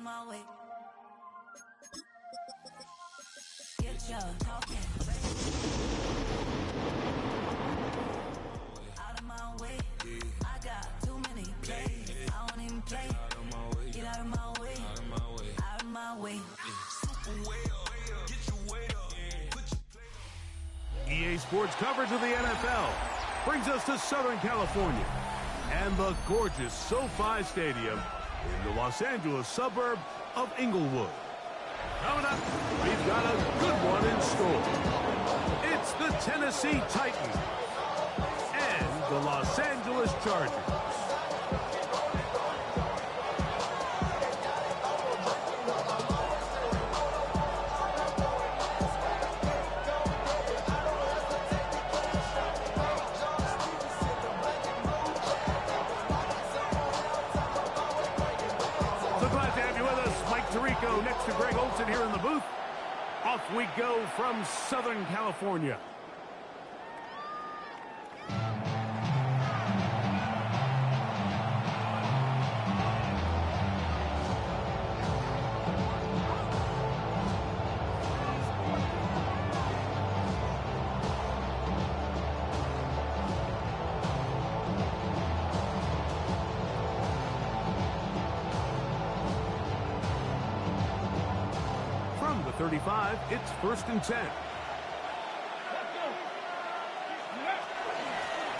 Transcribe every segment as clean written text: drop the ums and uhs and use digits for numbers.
my way. Get your talking. Out of my way. I got too many plays. I won't even play. Get out of my way. Out of my way. EA Sports coverage of the NFL brings us to Southern California and the gorgeous SoFi Stadium in the Los Angeles suburb of Inglewood. Coming up, we've got a good one in store. It's the Tennessee Titans and the Los Angeles Chargers. Next to Greg Olson here in the booth. Off we go from Southern California. From the 35, it's 1st and 10.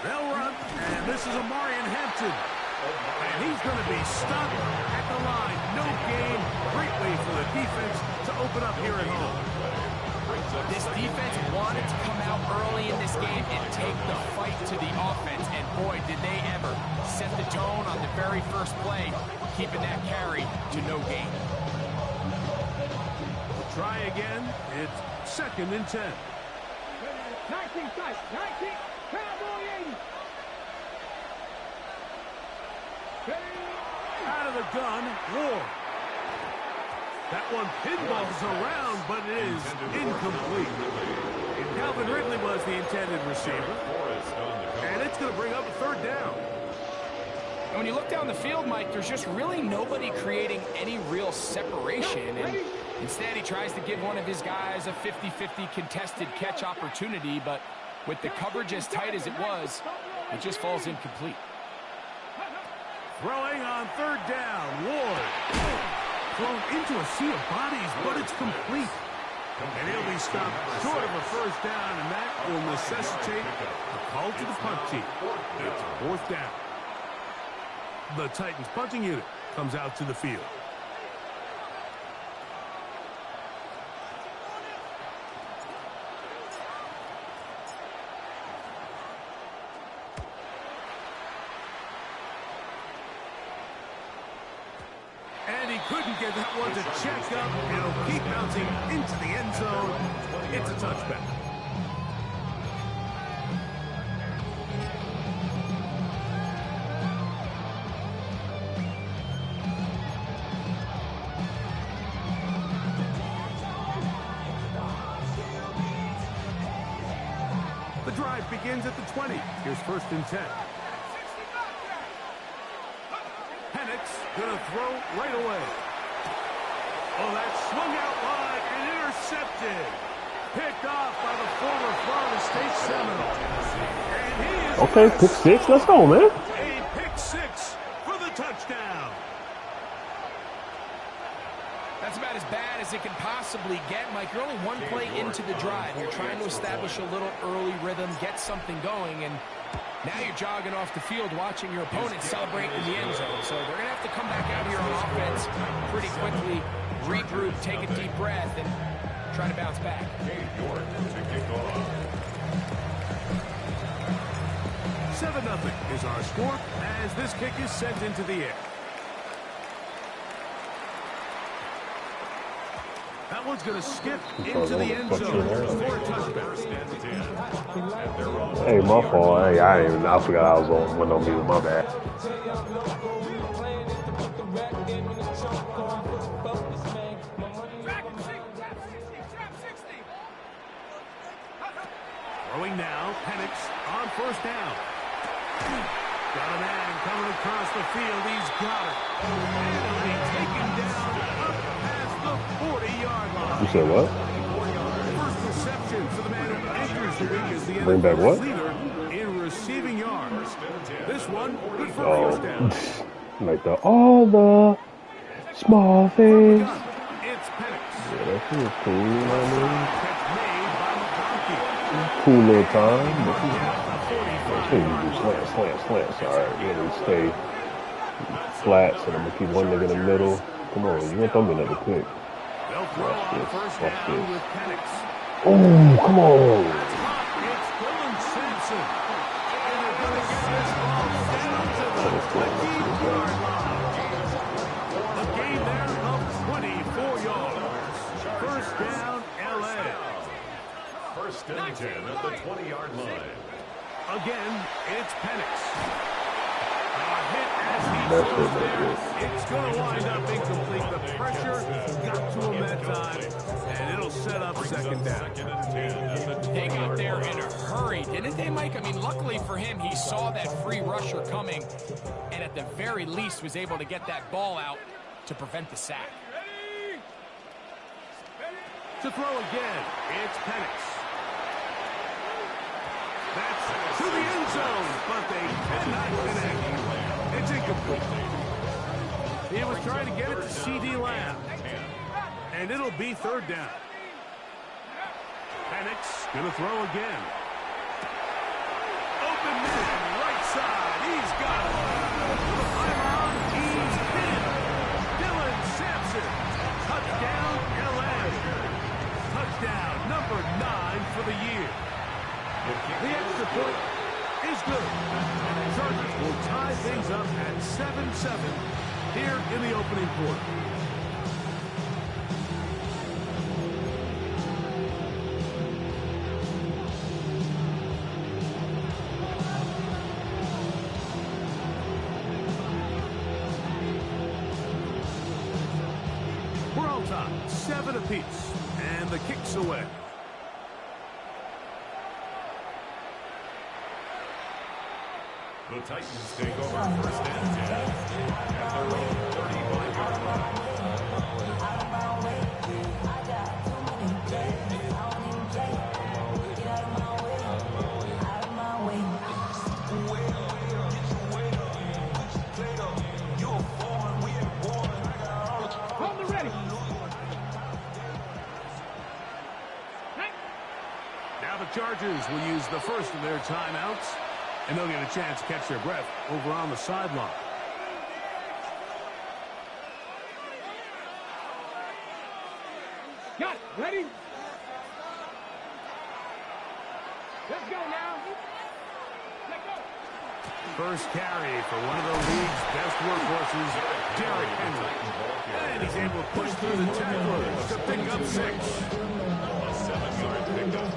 They'll run, and this is Amarian Hampton. And he's going to be stuck at the line. No gain. Great way for the defense to open up here at home. This defense wanted to come out early in this game and take the fight to the offense. And boy, did they ever set the tone on the very first play, keeping that carry to no gain. Try again. It's 2nd and 10. 19 sight. 19. Cowboy 80. Out of the gun, Ward. That one pinballs around, but it is incomplete. And Calvin Ridley was the intended receiver. And it's going to bring up a 3rd down. And when you look down the field, Mike, there's just really nobody creating any real separation. And instead, he tries to give one of his guys a 50-50 contested catch opportunity, but with the coverage as tight as it was, it just falls incomplete. Throwing on 3rd down, Ward. Thrown into a sea of bodies, but it's complete. And he'll be stopped short of a 1st down, and that will necessitate a call to the punt team. It's 4th down. The Titans punting unit comes out to the field. And he couldn't get that one to check up. It'll keep bouncing into the end zone. It's a touchback. The drive begins at the 20. Here's 1st and 10. Gonna throw right away. Oh, that swung out wide and intercepted. Picked off by the former Florida State Seminole. And he is okay, pick 6. Let's go, man. A pick 6 for the touchdown. That's about as bad as it can possibly get, Mike. You're only one play into the drive. You're trying to establish a little early rhythm, get something going, and now you're jogging off the field watching your opponent celebrate in the end zone. So they're going to have to come back out here on offense pretty quickly, regroup, take a deep breath, and try to bounce back. 7-0 is our score as this kick is sent into the air. That one's going to skip into the end zone for a touchdown. Hey, my fault. Hey, I forgot I was on mute. My bad. Throwing now, Penix on 1st down. Got a man coming across the field. He's got it. And he'll be taken down You said what? First reception for the man who enters the week as the Bring back what? leader in receiving yards. This one, good for a Oh, first down. like all the small things. It's Penix. Yeah, that shit was cool. You know what I mean? Catch made by McConkey. Cool little time. But I think you do slants. All right, really stay flat. So I'm gonna keep one nigga in the middle. Come on, you want them another pick. They'll throw on first down with Penix. Oh, come on. It's Dylan Sampson. And they're going to get this ball down to the 20-yard line. A gain there of 24 yards. First down, L.A. First and 10 at the 20-yard line. Again, it's Penix. A hit as he That's goes it, there. It's going to wind up incomplete. The pressure got to him that time, and it'll set up second down. They got there in a hurry, didn't they, Mike? I mean, luckily for him, he saw that free rusher coming, and at the very least was able to get that ball out to prevent the sack. To throw again, it's Penix. That's to the end zone, but they cannot connect. It's incomplete. He was trying to get it to C.D. Lamb, and it'll be third down. Penix going to throw again. Open man, right side. He's got it. He's pinned. Dylan Sampson. Touchdown, L.A. Touchdown, number 9 for the year. The extra point is good. Chargers will tie things up at 7-7 here in the opening quarter. We're all tied, 7 apiece, and the kick's away. The Titans take over first and 10 at their own 35-yard line. Hold the ready. Now the Chargers will use the first of their timeouts, and they'll get a chance to catch their breath over on the sideline. Got it. Ready? Let's go now. Let's go. First carry for one of the league's best workhorses, Derrick Henry. And he's able to push through the tacklers to pick up 6. A 7-yard pickup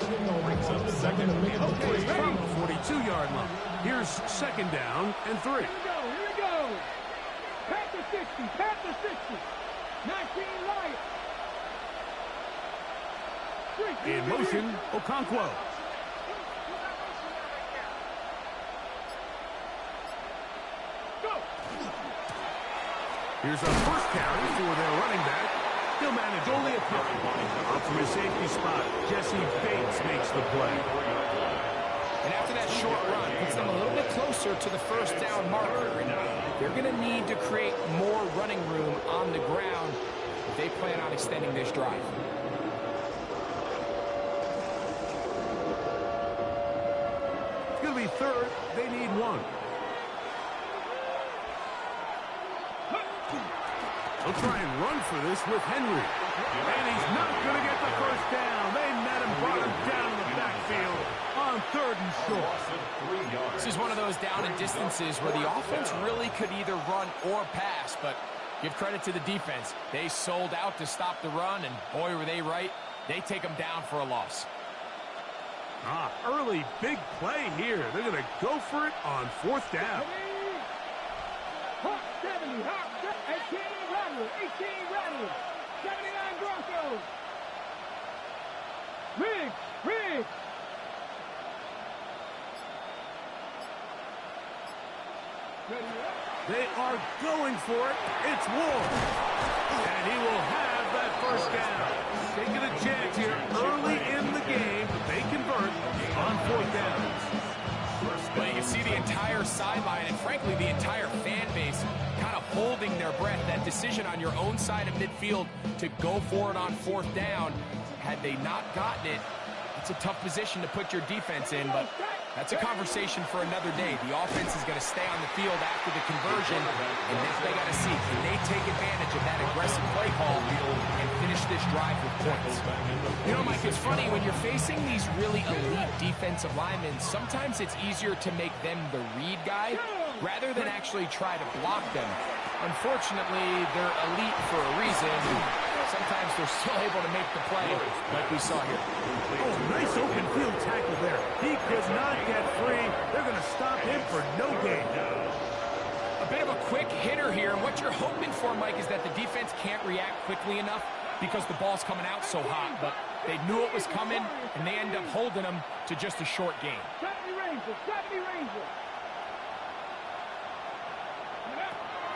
brings up second and 3. Okay, from the 42-yard line. Here's second down and 3. Here we go. Pat the 60. Pat the 60. 19 Lions. In motion, Okonkwo. Go. Here's a first carry for their running back. He'll manage only a couple. Out from his safety spot, Jesse Bates makes the play. And after that short run, puts them a little bit closer to the first down marker. And they're going to need to create more running room on the ground if they plan on extending this drive. It's going to be third. They need 1. They'll try and run for this with Henry. And he's not going to get the first down. They met him, brought him down in the backfield on 3rd and short. This is one of those down and distances where the offense really could either run or pass, but give credit to the defense. They sold out to stop the run, and boy, were they right. They take them down for a loss. Early big play here. They're going to go for it on 4th down. Hawk 70. Hawk 18 Rattler. 18 Rattler. 79 Broncos. Riggs. They are going for it. It's Ward. And he will have that first down. Taking a chance here early in the game, but they convert on fourth down. Well, you can see the entire sideline and, frankly, the entire fan base kind of holding their breath. That decision on your own side of midfield to go for it on fourth down, had they not gotten it, it's a tough position to put your defense in, but that's a conversation for another day. The offense is going to stay on the field after the conversion, and now they got to see, can they take advantage of that aggressive play call and finish this drive with points? You know, Mike, it's funny, when you're facing these really elite defensive linemen, sometimes it's easier to make them the read guy rather than actually try to block them. Unfortunately, they're elite for a reason. Sometimes they're still able to make the play like we saw here. Oh, nice open field tackle there. He could not get free. They're going to stop him for no gain. A bit of a quick hitter here. And what you're hoping for, Mike, is that the defense can't react quickly enough because the ball's coming out so hot. But they knew it was coming, and they end up holding them to just a short gain. 70 Rangers.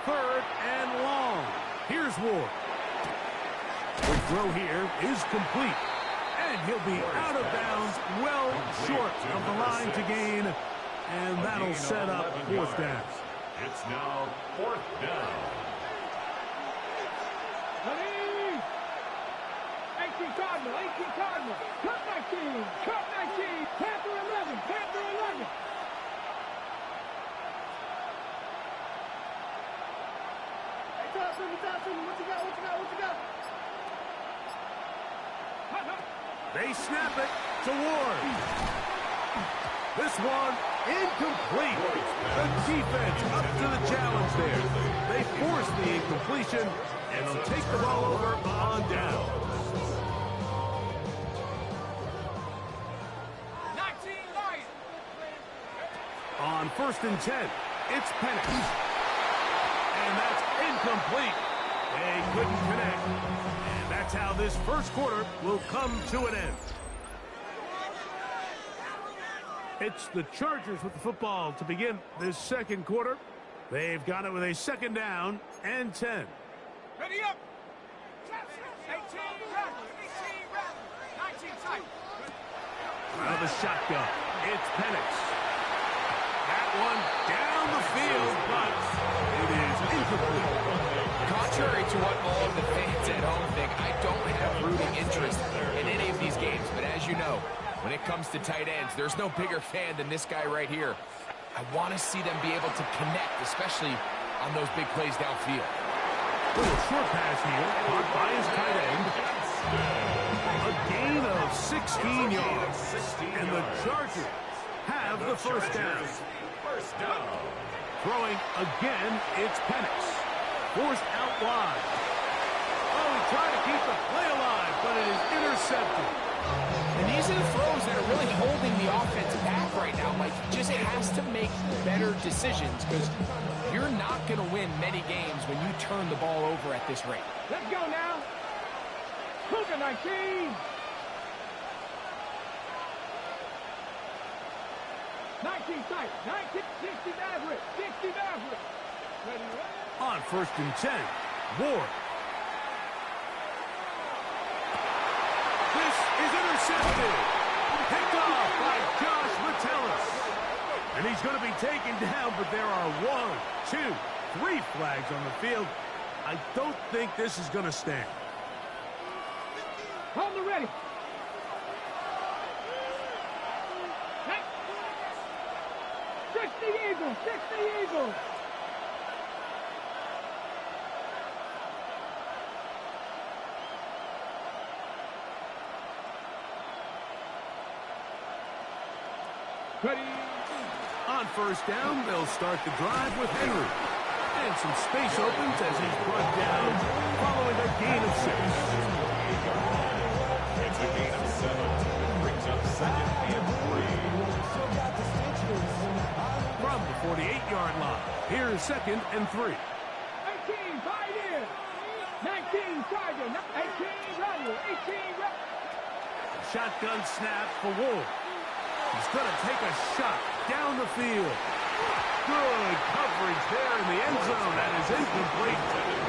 Third and long. Here's Ward. The throw here is complete. And he'll be out of bounds, well short of the line to gain. And that'll set up fourth down. It's now fourth down. 18 Cardinal. Cut 19. Panther 11. Talk to me. What you got? They snap it to Ward. This one incomplete. The defense up to the challenge there. They force the incompletion, and they'll take the ball over on down. 19 Lions. On 1st and 10, it's Penix. And that's incomplete. They couldn't connect. And that's how this first quarter will come to an end. It's the Chargers with the football to begin this second quarter. They've got it with a second down and 10. Ready up. 18 rattle. 19 tight. Out of the shotgun, it's Penix. That one down the field, but it is incomplete. Contrary to what all of the fans at home think, I don't have rooting interest in any of these games. But as you know, when it comes to tight ends, there's no bigger fan than this guy right here. I want to see them be able to connect, especially on those big plays downfield. Little short pass here, caught by his tight end. A gain of 16 yards. And the Chargers have the first down. Throwing again, it's Penix. Forced out wide. Oh, he tried to keep the play alive, but it is intercepted. And these are the throws that are really holding the offense back right now. Like, he just has to make better decisions because you're not going to win many games when you turn the ball over at this rate. Let's go now. Cougar 19. 19 tight. 19. 60 Maverick. Ready. On 1st and 10, Ward. This is intercepted. Picked off by Josh Metellus. And he's going to be taken down, but there are 1, 2, 3 flags on the field. I don't think this is going to stand. Hold the ready. 60 Eagles. Ready. On 1st down, they'll start the drive with Henry. And some space opens as he's brought down following a gain of 6. It's a gain of 7. Brings up 2nd and 3. From the 48-yard line, here's 2nd and 3. 18 Pioneer. 19 Tiger. 18 Rebel. 18 Rebel. Shotgun snap for Wolf. He's going to take a shot down the field. Good coverage there in the end zone. That is incomplete.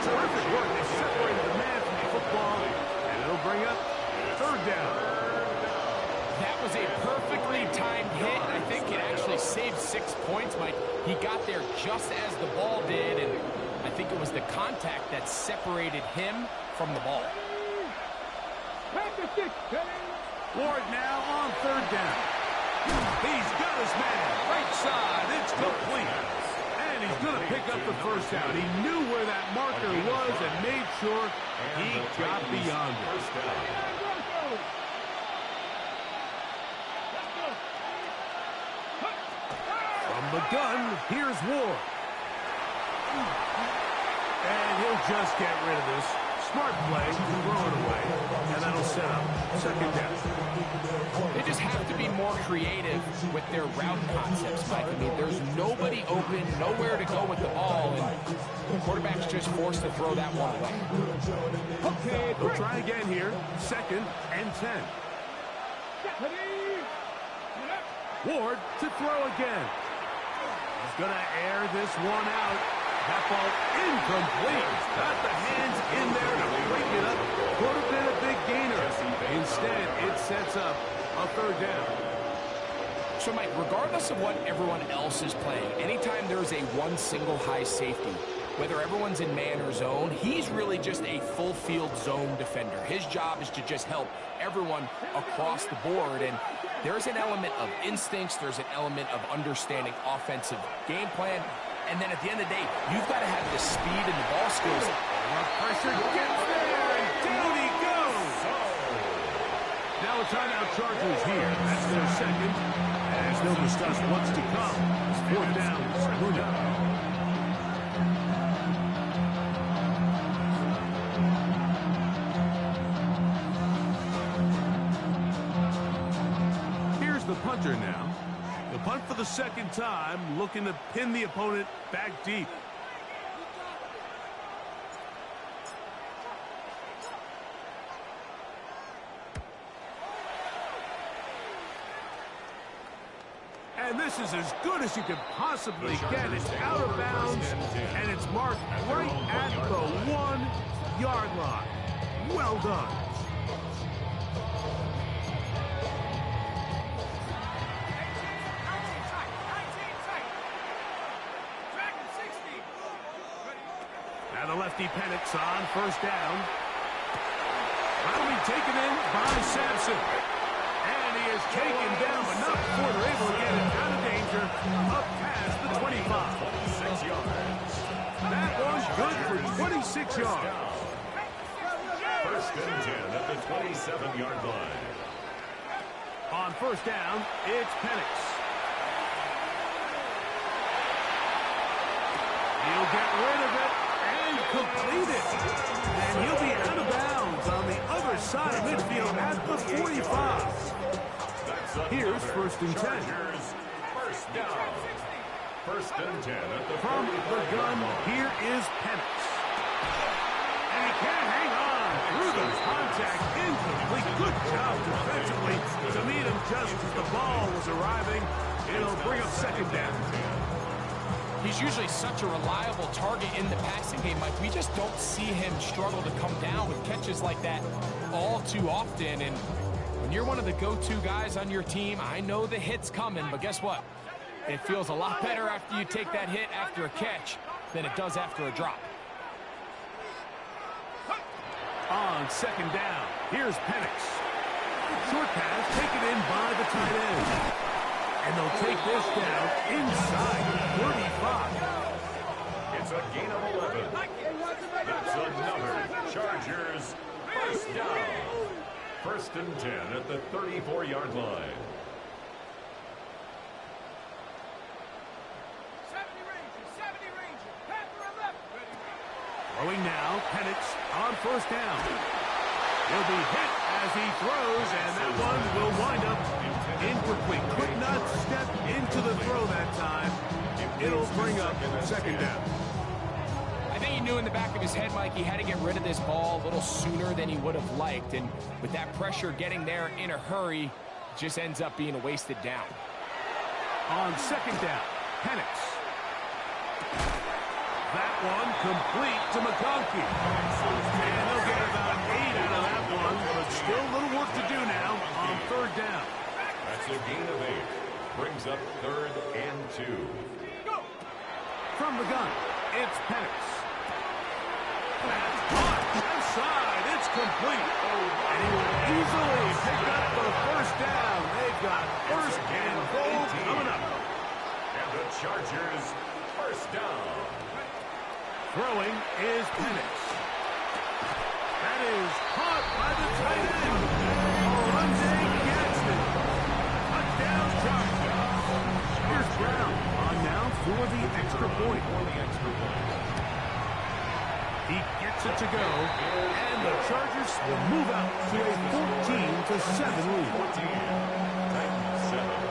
Terrific work. They separated the man from the football. football, and it'll bring up third down. That was a perfectly timed hit, and I think it actually saved 6 points, Mike. He got there just as the ball did, and I think it was the contact that separated him from the ball. Ward now on third down. He's got his man. Right side. It's complete. And he's going to pick up the first down. He knew where that marker was and made sure he got beyond it. From the gun, here's Ward. And he'll just get rid of this. Smart play, throw it away, and that'll set up second down. They just have to be more creative with their route concepts, Mike. I mean, there's nobody open, nowhere to go with the ball, and the quarterback's just forced to throw that one away. Okay, we'll try again here. Second and 10. Ward to throw again. He's going to air this one out. That ball incomplete. Got the hands in there to break it up. Could have been a big gainer. Instead, it sets up a third down. So, Mike, regardless of what everyone else is playing, anytime there's a one single high safety, whether everyone's in man or zone, he's really just a full field zone defender. His job is to just help everyone across the board, and there's an element of instincts, there's an element of understanding offensive game plan, and then at the end of the day, you've got to have the speed and the ball skills. Pressure gets there, and down he goes. Now a timeout Chargers here. That's their second. As they'll discuss what's to come. Fourth down, Bruno. Here's the punter now. The punt for the second time, looking to pin the opponent back deep. And this is as good as you could possibly get. It's out of bounds, and it's marked right at the 1-yard line. Well done. Now the lefty Penix on first down. Finally taken in by Sampson. And he is taken down enough before they're able to get it out of danger up past the 25. 26 yards. That one's good for 26 yards. First and 10 at the 27-yard line. On first down, it's Penix. He'll get rid of it. Complete it. And he'll be out of bounds on the other side of midfield at the 45. Here's first and 10. First down. First and 10 at the From the gun, here is Penix. And he can't hang on through the contact. Incomplete. Good job defensively to meet him just as the ball was arriving. It'll bring up second down. He's usually such a reliable target in the passing game, Mike. We just don't see him struggle to come down with catches like that all too often. And when you're one of the go-to guys on your team, I know the hit's coming, but guess what? It feels a lot better after you take that hit after a catch than it does after a drop. On second down, here's Penix. Short pass taken in by the tight end. And they'll take this down inside 35. It's a gain of 11. That's another Chargers first down. First and 10 at the 34-yard line. 70 Ranger. Panther 11. Throwing now, Penix on first down. He'll be hit as he throws, and that one will wind up incomplete. Could not step into the throw that time. It'll bring up second down. I think he knew in the back of his head, Mike, he had to get rid of this ball a little sooner than he would have liked. And with that pressure getting there in a hurry, it just ends up being a wasted down. On second down, Penix. That one complete to McConkey. And they'll get about 8 lead out of that one, but still a little work to do now on third down. That's a gain of 8. Brings up 3rd and 2. From the gun, it's Penix. That's caught. Inside, it's complete. And he will easily pick up the first down. They've got first and goal coming up. And the Chargers, first down. Throwing is Penix. That is caught by the tight end. Oronde Gadsden. Touchdown Chargers. Here's Brown on now for the extra point. He gets it to go, and the Chargers will move out to a 14-7 lead. 14-7.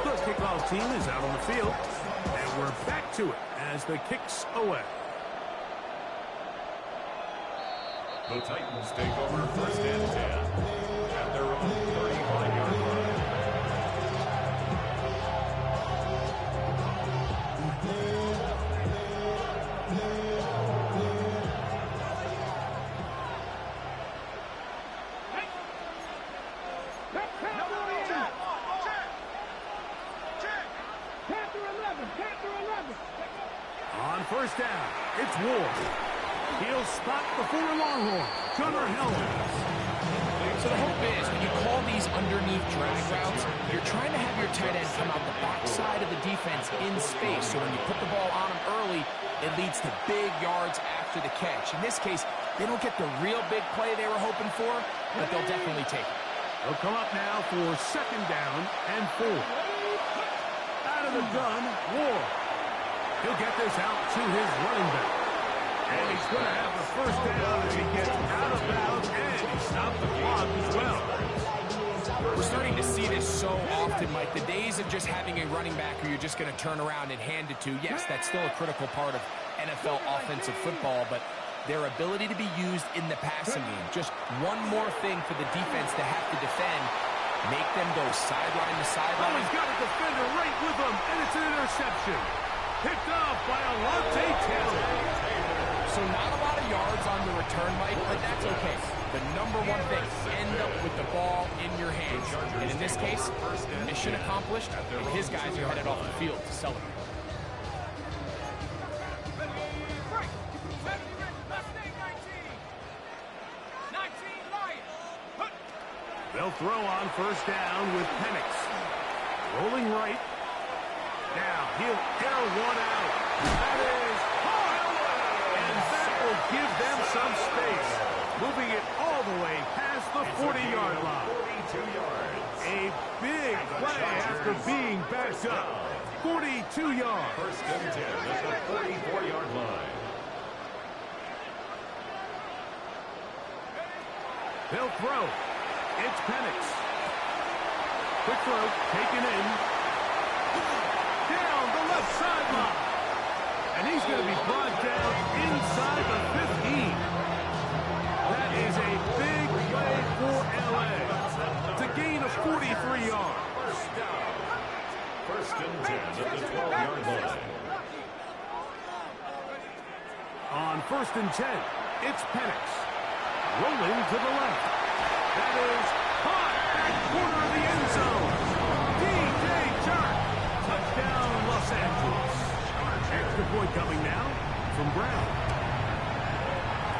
The kickoff team is out on the field, and we're back to it as the kick's away. The Titans take over first and 10 at their own 35-yard line. On first down, it's Ward. He'll spot the former Longhorn, Gunnar Helms. So the hope is when you call these underneath drag routes, you're trying to have your tight end come out the backside of the defense in space. So when you put the ball on him early, it leads to big yards after the catch. In this case, they don't get the real big play they were hoping for, but they'll definitely take it. They'll come up now for second down and 4. Out of the gun, Ward. He'll get this out to his running back. And he's going to have the first down as he gets out of bounds, and he stopped the clock as well. We're starting to see this so often, Mike. The days of just having a running back who you're just going to turn around and hand it to, yes, that's still a critical part of NFL offensive football, but their ability to be used in the passing game, just one more thing for the defense to have to defend, make them go sideline to Oh, sideline. he's got a defender right with him, and it's an interception. Picked off by Alontae Taylor. So not a lot of yards on the return, Mike, but that's okay. The number one thing, end up with the ball in your hands. And in this case, mission accomplished, and his guys are headed off the field to celebrate. They'll throw on first down with Penix. Rolling right. Now he'll air one out. That is caught. And that will give them some space. Moving it all the way past the 40-yard line. 42 yards. A big play after being backed up. 42 yards. First and 10 at the 44-yard line. They'll throw. It's Penix. Quick throw, taken in. Down the left sideline. And he's going to be brought down inside the 15. That is a big play for L.A. It's a gain of 43 yards. First down. First and 10 at the 12-yard line. On first and 10, it's Penix. Rolling to the left. That is caught back corner of the end zone. D.J. Chark. Touchdown, Los Angeles. Extra point coming now from Brown.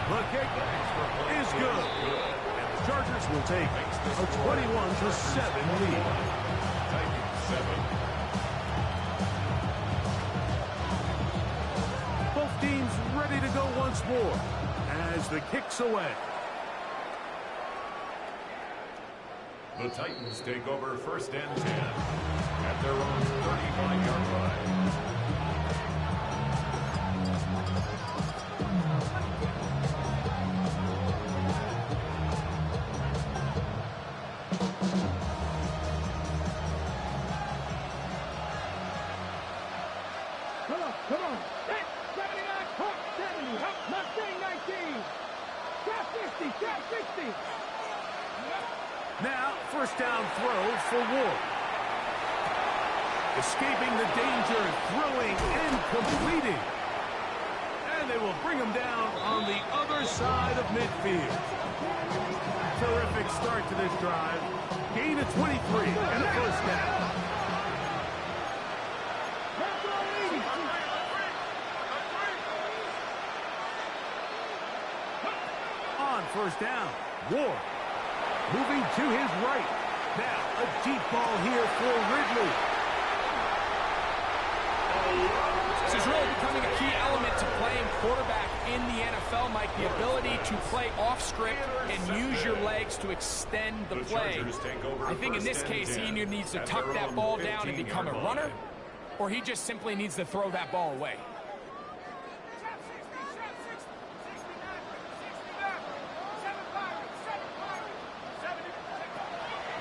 The kick is good. And the Chargers will take a 21-7 lead. Titans 7. Both teams ready to go once more as the kick's away. The Titans take over first and 10 at their own 35-yard line. Come on. 79, Hawk 70, Mustang 19. Trap 60, trap 60. Now, first down throw for Ward. Escaping the danger, throwing and completing. And they will bring him down on the other side of midfield. Terrific start to this drive. Gain of 23 and a first down. On first down, Ward moving to his right. Now a deep ball here for Ridley. This is really becoming a key element to playing quarterback in the NFL, Mike. The ability to play off script and use your legs to extend the play. I think in this case, he either needs to tuck that ball down and become a runner, or he just simply needs to throw that ball away.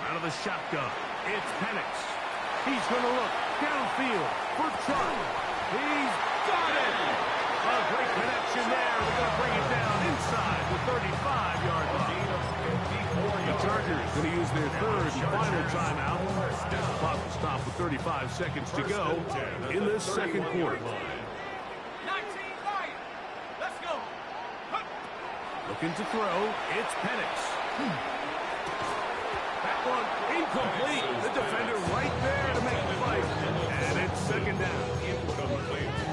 Out of the shotgun, it's Penix. He's going to look downfield for Charlie. He's got it! A great connection there. They're going to bring it down inside the 35-yard line. The Chargers going to use their third and final timeout. Clock will stop with 35 seconds to go in this second quarter. 19 Lions. Let's go. Looking to throw, it's Penix. That one incomplete. The defender right there to make the fight. And it's second down.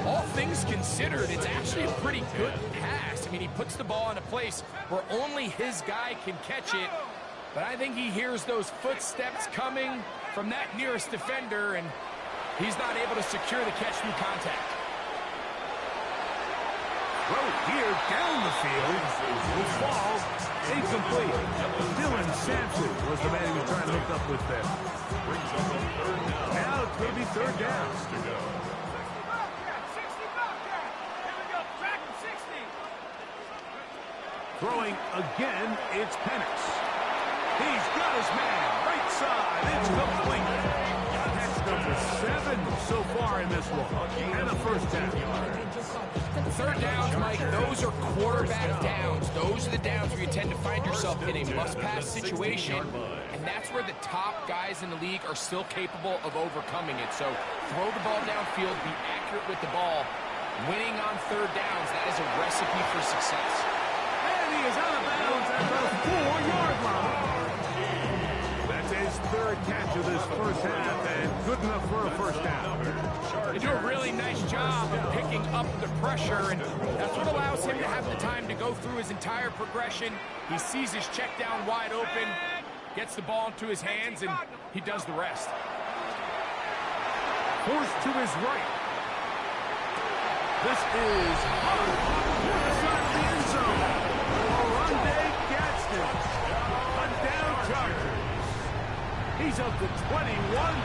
All things considered, it's actually a pretty good pass. I mean, he puts the ball in a place where only his guy can catch it. But I think he hears those footsteps coming from that nearest defender, and he's not able to secure the catch through contact. Throw here down the field. Will fall. Incomplete. Dylan Sampson was the man he was trying to hook up with there. Now it's going to be third down. Throwing again, it's Penix. He's got his man. Right side. It's complete. That's number 7 so far in this one. And a first down. Third downs, Mike, those are quarterback downs. Those are the downs where you tend to find yourself in a must-pass situation, and that's where the top guys in the league are still capable of overcoming it. So throw the ball downfield, be accurate with the ball. Winning on third downs, that is a recipe for success. And he is out of bounds at the 4-yard line. That's his third catch of this first half, and good enough for a first down. They do a really nice job of picking up the pressure, and that's what allows him to have the time to go through his entire progression. He sees his check down wide open, gets the ball into his hands, and he does the rest. Forced to his right. This is Hubbard to the side of the end zone. Oronde Gadsden. A down Chargers. He's up to 21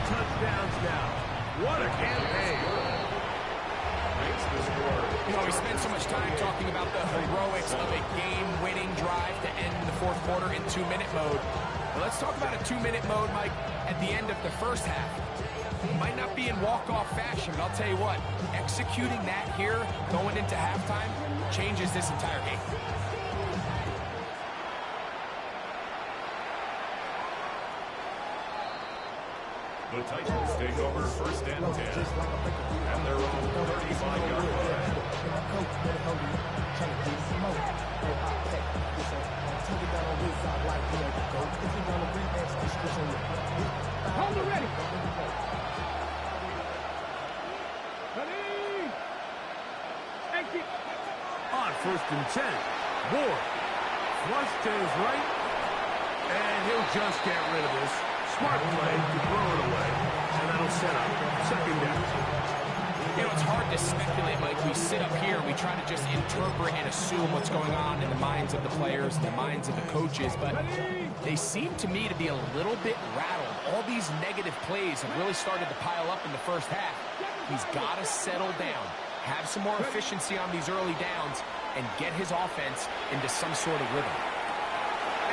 touchdowns now. What a campaign. You know, we spent so much time talking about the heroics of a game-winning drive to end the fourth quarter in 2-minute mode. Well, let's talk about a 2-minute mode, Mike, at the end of the first half. It might not be in walk-off fashion, but I'll tell you what, executing that here, going into halftime, changes this entire game. The Titans take over first and 10. And they're on the 35-yard line. Hold it ready. On first and 10, Ward flush to his right, and he'll just get rid of this. Smart play to throw it away, and that'll set up second down. You know, it's hard to speculate, Mike. We sit up here, we try to just interpret and assume what's going on in the minds of the players and the minds of the coaches, but they seem to me to be a little bit rattled. All these negative plays have really started to pile up in the first half. He's got to settle down, have some more efficiency on these early downs, and get his offense into some sort of rhythm.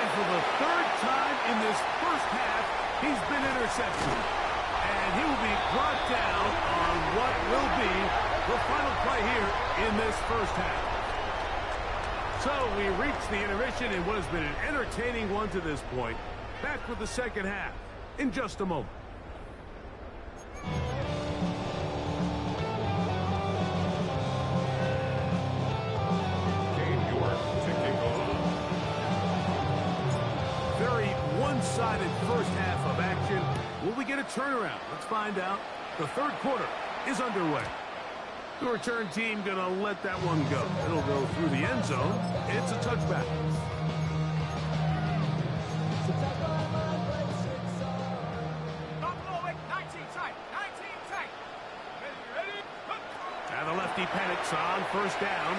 And for the third time in this first half, he's been intercepted. And he will be brought down on what will be the final play here in this first half. So we reach the intermission in what has been an entertaining one to this point. Back with the second half in just a moment. Cade York to kick off. Very one-sided first half of action. Will we get a turnaround? Let's find out. The third quarter is underway. The return team going to let that one go. It'll go through the end zone. It's a touchback. And the lefty Penix on first down.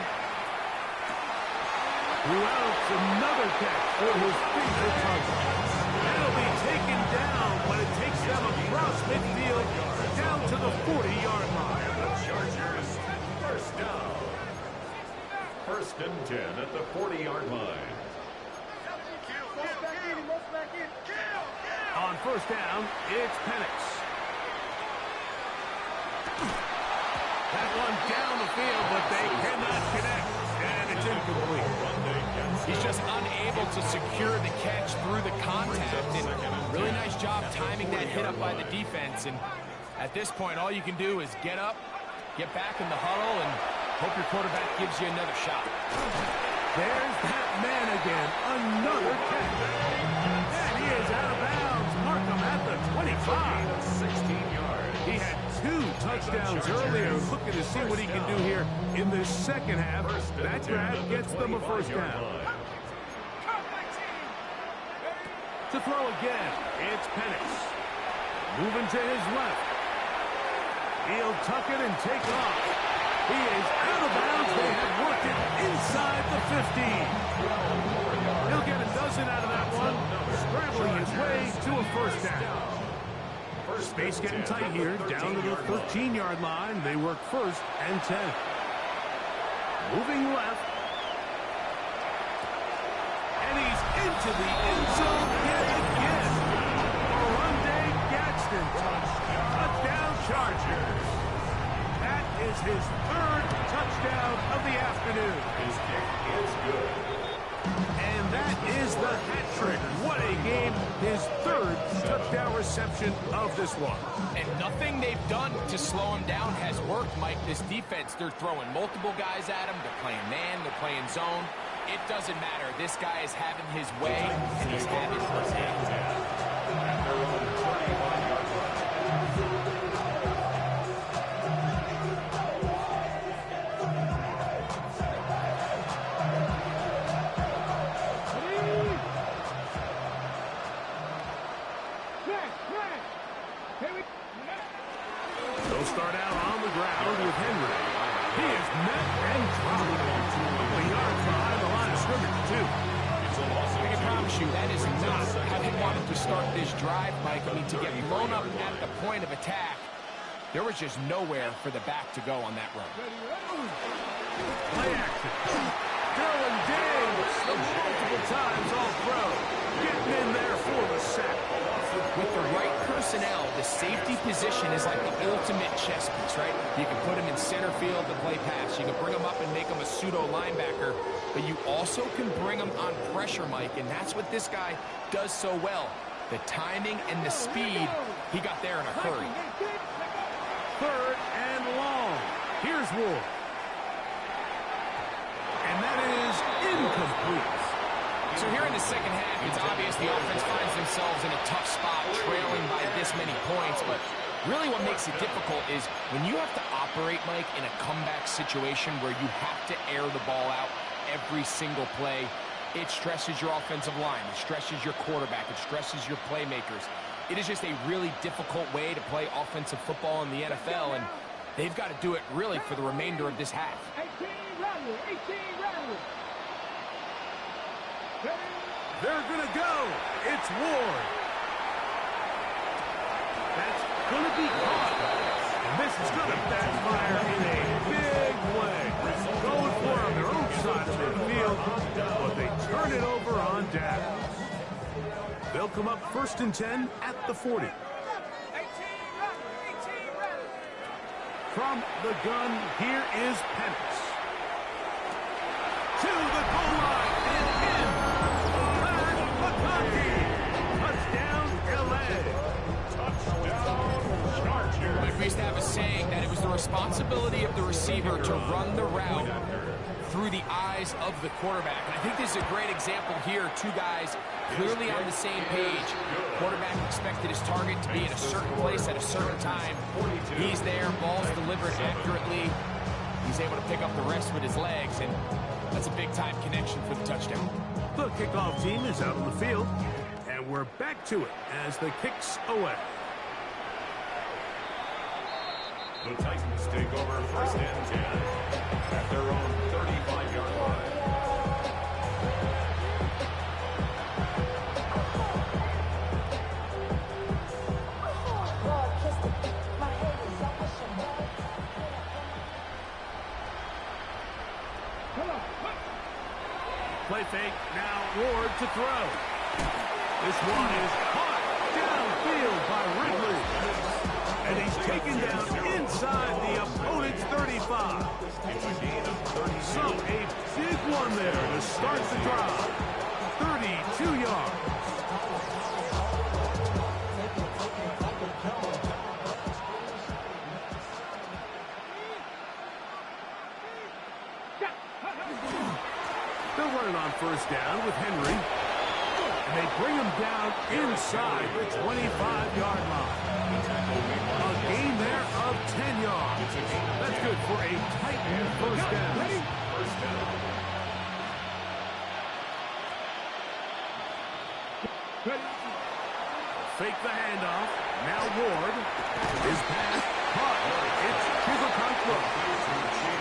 Who else? Another catch for his favorite target. That'll be taken down, but it takes them across midfield down to the 40-yard line. And the Chargers, first down. First and 10 at the 40-yard line. On first down, it's Penix. That one down the field, but they cannot connect, and it's incomplete. He's just unable to secure the catch through the contact, and really nice job timing that hit up by the defense. And at this point, all you can do is get up, get back in the huddle, and hope your quarterback gives you another shot. There's that man again, another catch. And he is out of bounds. Markham at the 25. 16 yards. He had 2 touchdowns earlier, looking to see what he can do here in the second half. That grab gets them a first down. To throw again, it's Penix. Moving to his left. He'll tuck it and take off. He is out of bounds. They have worked it inside the 15. He'll get a dozen out of that one, scrambling his way to a first down. Space getting tight here, down to the 13-yard line. They work first and 10. Moving left. And he's into the end zone yet again. Oronde Gadsden, touchdown Chargers. That is his 3rd touchdown of the afternoon. His kick is good. And that is the hat trick. What a game. His 3rd touchdown reception of this one. And nothing they've done to slow him down has worked, Mike. This defense, they're throwing multiple guys at him. They're playing man, they're playing zone. It doesn't matter. This guy is having his way, and he's having his hand. At their own 35-yard line. They'll start out on the ground with Henry. He is met and dropped. A yard behind the line of scrimmage, too. I can promise you that is not how he wanted to start this drive, Mike. I mean, to get blown up at the point of attack, there was just nowhere for the back to go on that run. Play action. Dylan Davis, multiple times all-pro, getting in there for the sack. With the right personnel, the safety position is like the ultimate chess piece, right? You can put him in center field to play pass. You can bring him up and make him a pseudo linebacker, but you also can bring him on pressure, Mike, and that's what this guy does so well. The timing and the speed, he got there in a hurry. 3rd and long. Here's Ward. And that is incomplete. So here in the second half, it's obvious the offense finds themselves in a tough spot, trailing by this many points. But really what makes it difficult is when you have to operate, Mike, in a comeback situation where you have to air the ball out every single play, it stresses your offensive line. It stresses your quarterback. It stresses your playmakers. It is just a really difficult way to play offensive football in the NFL, and they've got to do it really for the remainder of this half. 18 rattle, 18 rattle. They're going to go. It's Ward. That's going to be caught. And this is going to backfire in a big way. Going for it on their own side of the field, but they turn it over on down. They'll come up 1st and 10 at the 40. 18 rattle. From the gun, here is Penix. To the goal line and in. Brad McConkey. receiver to run the route through the eyes of the quarterback. And I think this is a great example here. Two guys clearly on the same page. Quarterback expected his target to be in a certain place at a certain time. He's there, ball's delivered accurately. He's able to pick up the rest with his legs, and that's a big-time connection for the touchdown. The kickoff team is out on the field, and we're back to it as the kick's away. The Titans take over 1st and 10 at their own 35-yard line. Play fake, now Ward to throw. This one is caught downfield by Ridley. And he's taken down inside the opponent's 35. So a big one there to start the drive. 32 yards. They're running on 1st down with Henry. And they bring him down inside the 25-yard line. A gain there of 10 yards. That's good for a Titan 1st down. Fake the handoff. Now Ward. His pass caught. It's Chivalcon.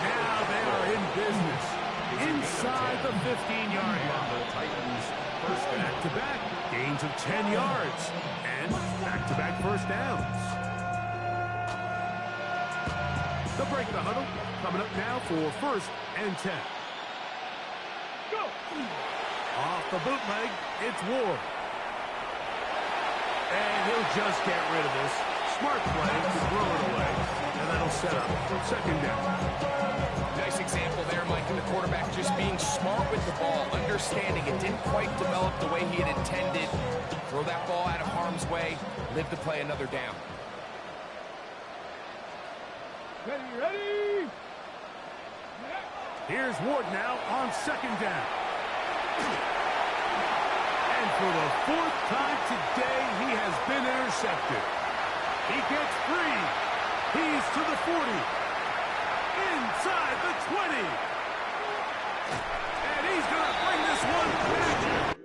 Now they are in business. Inside the 15-yard line. Back-to-back gains of 10 yards. And back-to-back 1st downs. The break of the huddle coming up now for 1st and 10. Go! Off the bootleg, it's Ward. And he'll just get rid of this. Smart play to throw it away. And that'll set up 2nd down. Nice example there, Mike, and the quarterback just being smart with the ball, understanding it didn't quite develop the way he had intended. Throw that ball out of harm's way, live to play another down. Ready. Here's Ward now on 2nd down. And for the 4th time today, he has been intercepted. He gets free. He's to the 40. Inside the 20. And he's going to bring this one back.